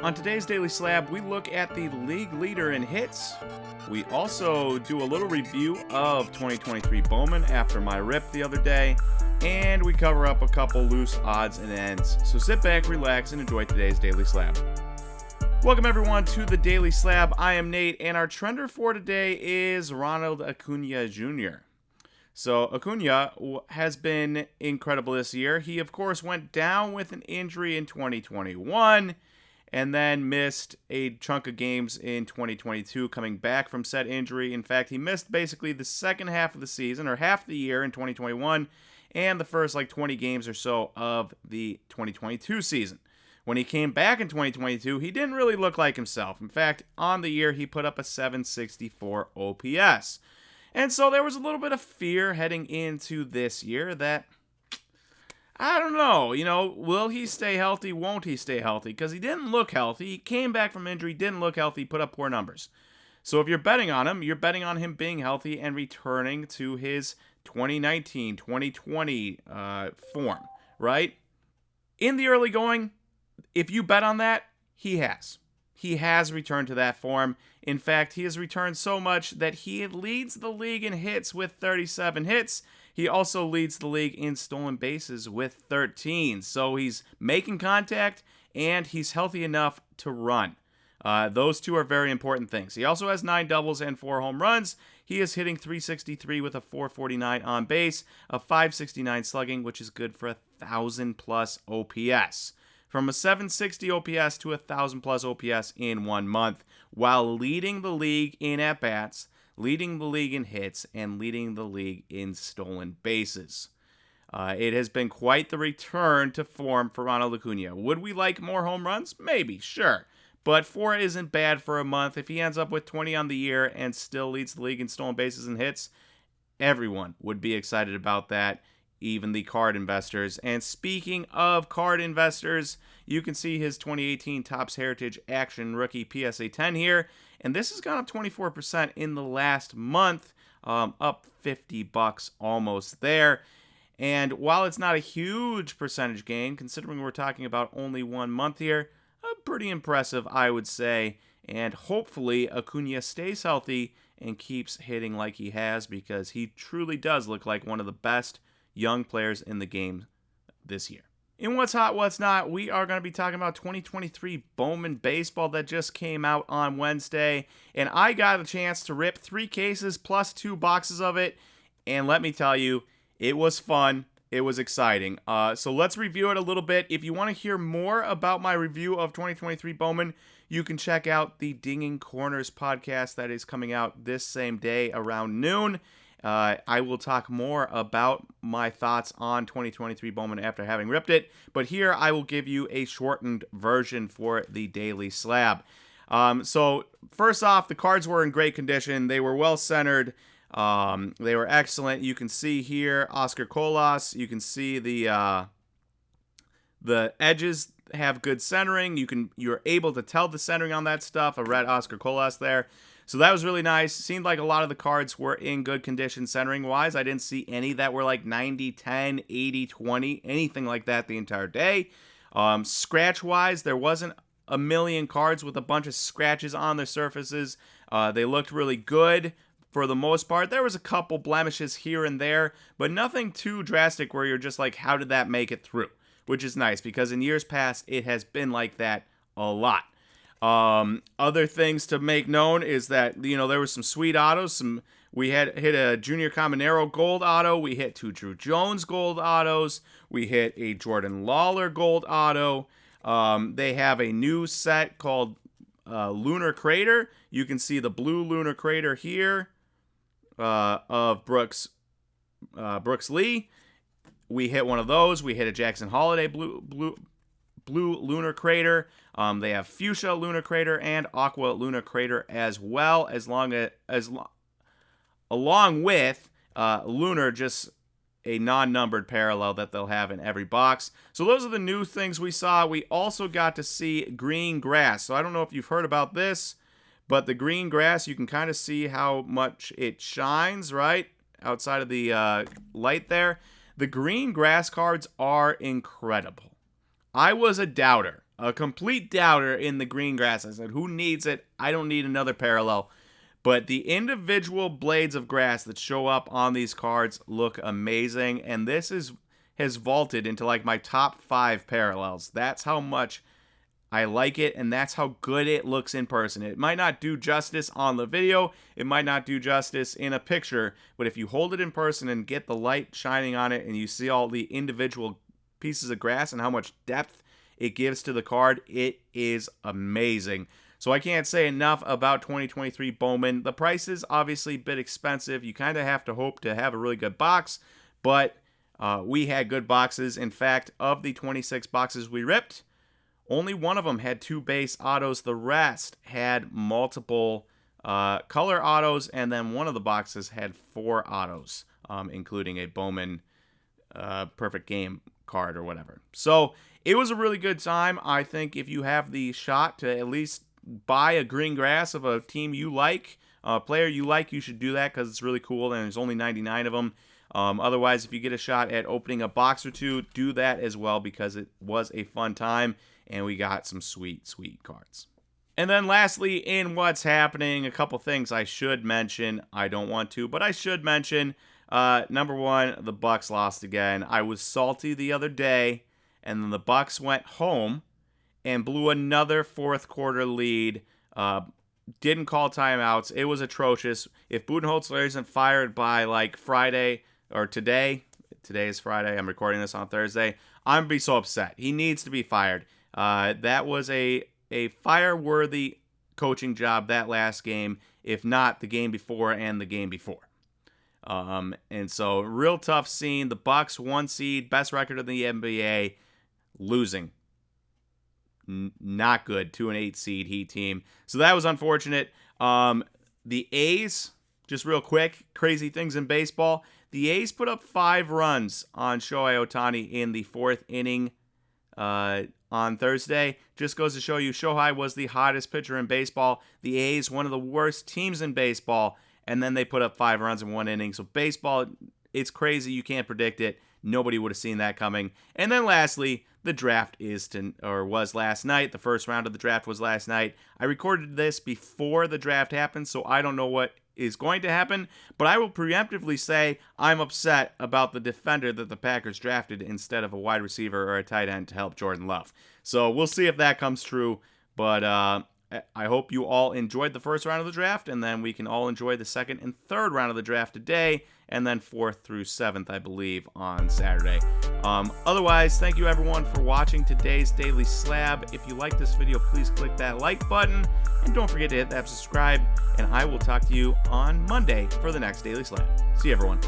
On today's Daily Slab, we look at the league leader in hits. We also do a little review of 2023 Bowman after my rip the other day, and we cover up a couple loose odds and ends. So sit back, relax, and enjoy today's Daily Slab. Welcome everyone to the Daily Slab. I am Nate, and our trender for today is Ronald Acuña Jr. So Acuña has been incredible this year. He, of course, went down with an injury in 2021 and then missed a chunk of games in 2022 coming back from said injury. In fact, he missed basically the second half of the season, or half the year in 2021, and the first 20 games or so of the 2022 season. When he came back in 2022, he didn't really look like himself. In fact, on the year, he put up a 764 OPS. And so there was a little bit of fear heading into this year that, I don't know, will he stay healthy? Won't he stay healthy? Because he didn't look healthy. He came back from injury, didn't look healthy, put up poor numbers. So if you're betting on him, you're betting on him being healthy and returning to his 2019, 2020 form, right? In the early going, if you bet on that, he has. He has returned to that form. In fact, he has returned so much that he leads the league in hits with 37 hits. He also leads the league in stolen bases with 13. So he's making contact, and he's healthy enough to run. Those two are very important things. He also has 9 doubles and 4 home runs. He is hitting .363 with a .449 on base, a .569 slugging, which is good for 1,000+ OPS. From a 760 OPS to 1,000+ OPS in 1 month, while leading the league in at-bats, leading the league in hits, and leading the league in stolen bases. It has been quite the return to form for Ronald Acuña. Would we like more home runs? Maybe, sure. But 4 isn't bad for a month. If he ends up with 20 on the year and still leads the league in stolen bases and hits, everyone would be excited about that, even the card investors. And speaking of card investors, you can see his 2018 Topps Heritage Action Rookie PSA 10 here. And this has gone up 24% in the last month, up $50 almost there. And while it's not a huge percentage gain, considering we're talking about only 1 month here, pretty impressive, I would say. And hopefully Acuña stays healthy and keeps hitting like he has, because he truly does look like one of the best young players in the game this year. In What's Hot, What's Not, we are going to be talking about 2023 Bowman Baseball that just came out on Wednesday. And I got a chance to rip 3 cases plus 2 boxes of it. And let me tell you, it was fun. It was exciting. So let's review it a little bit. If you want to hear more about my review of 2023 Bowman, you can check out the Dinging Corners podcast that is coming out this same day around noon. I will talk more about my thoughts on 2023 Bowman after having ripped it, but here I will give you a shortened version for the Daily Slab. So first off, the cards were in great condition. They were well centered. They were excellent. You can see here Oscar Colas. You can see the edges have good centering. You're able to tell the centering on that stuff. I read Oscar Colas there. So that was really nice. Seemed like a lot of the cards were in good condition centering-wise. I didn't see any that were like 90-10, 80-20, anything like that the entire day. Scratch-wise, there wasn't a million cards with a bunch of scratches on their surfaces. They looked really good for the most part. There was a couple blemishes here and there, but nothing too drastic where you're just like, how did that make it through? Which is nice, because in years past, it has been like that a lot. Other things to make known is that, there was some sweet autos. We had hit a Junior Caminero gold auto. We hit 2 Drew Jones gold autos. We hit a Jordan Lawler gold auto. They have a new set called Lunar Crater. You can see the blue Lunar Crater here of Brooks Lee. We hit one of those. We hit a Jackson Holiday blue Lunar Crater. They have Fuchsia Lunar Crater and Aqua Lunar Crater as well, along with Lunar, just a non-numbered parallel that they'll have in every box. So those are the new things we saw. We also got to see green grass. So I don't know if you've heard about this, but the green grass, you can kind of see how much it shines, right? Outside of the light there. The green grass cards are incredible. I was a doubter a complete doubter in the green grass. I said, who needs it? I don't need another parallel. But the individual blades of grass that show up on these cards look amazing. And this has vaulted into like my top 5 parallels. That's how much I like it, and that's how good it looks in person. It might not do justice on the video, it might not do justice in a picture, but if you hold it in person and get the light shining on it and you see all the individual pieces of grass and how much depth it gives to the card, it is amazing. So I can't say enough about 2023 Bowman. The price is obviously a bit expensive. You kind of have to hope to have a really good box, but we had good boxes. In fact, of the 26 boxes we ripped, only one of them had 2 base autos. The rest had multiple color autos, and then one of the boxes had 4 autos, including a Bowman Perfect Game card or whatever. So it was a really good time. I think if you have the shot to at least buy a green grass of a team you like, a player you like, you should do that because it's really cool, and there's only 99 of them. Otherwise, if you get a shot at opening a box or 2, do that as well because it was a fun time. And we got some sweet, sweet cards. And then lastly, in what's happening, a couple things I should mention. I don't want to, but I should mention. Number one, the Bucks lost again. I was salty the other day, and then the Bucks went home and blew another fourth quarter lead. Didn't call timeouts. It was atrocious. If Budenholzer isn't fired by like Friday or today is Friday. I'm recording this on Thursday. I'm going to be so upset. He needs to be fired. That was a fire-worthy coaching job that last game, if not the game before and the game before. And so real tough scene. The Bucks 1 seed, best record in the NBA, losing. Not good. 2-8 seed Heat team. So that was unfortunate. The A's, just real quick, crazy things in baseball. The A's put up 5 runs on Shohei Ohtani in the 4th inning on Thursday. Just goes to show you Shohei was the hottest pitcher in baseball. The A's, one of the worst teams in baseball, and then they put up 5 runs in 1 inning. So baseball, it's crazy. You can't predict it. Nobody would have seen that coming. And then lastly, the draft was last night. The first round of the draft was last night. I recorded this before the draft happened, so I don't know what is going to happen, but I will preemptively say I'm upset about the defender that the Packers drafted instead of a wide receiver or a tight end to help Jordan Love. So we'll see if that comes true, but I hope you all enjoyed the first round of the draft, and then we can all enjoy the second and third round of the draft today, and then 4th through 7th, I believe, on Saturday. Otherwise, thank you everyone for watching today's Daily Slab. If you like this video, please click that like button, and don't forget to hit that subscribe, and I will talk to you on Monday for the next Daily Slab. See you, everyone.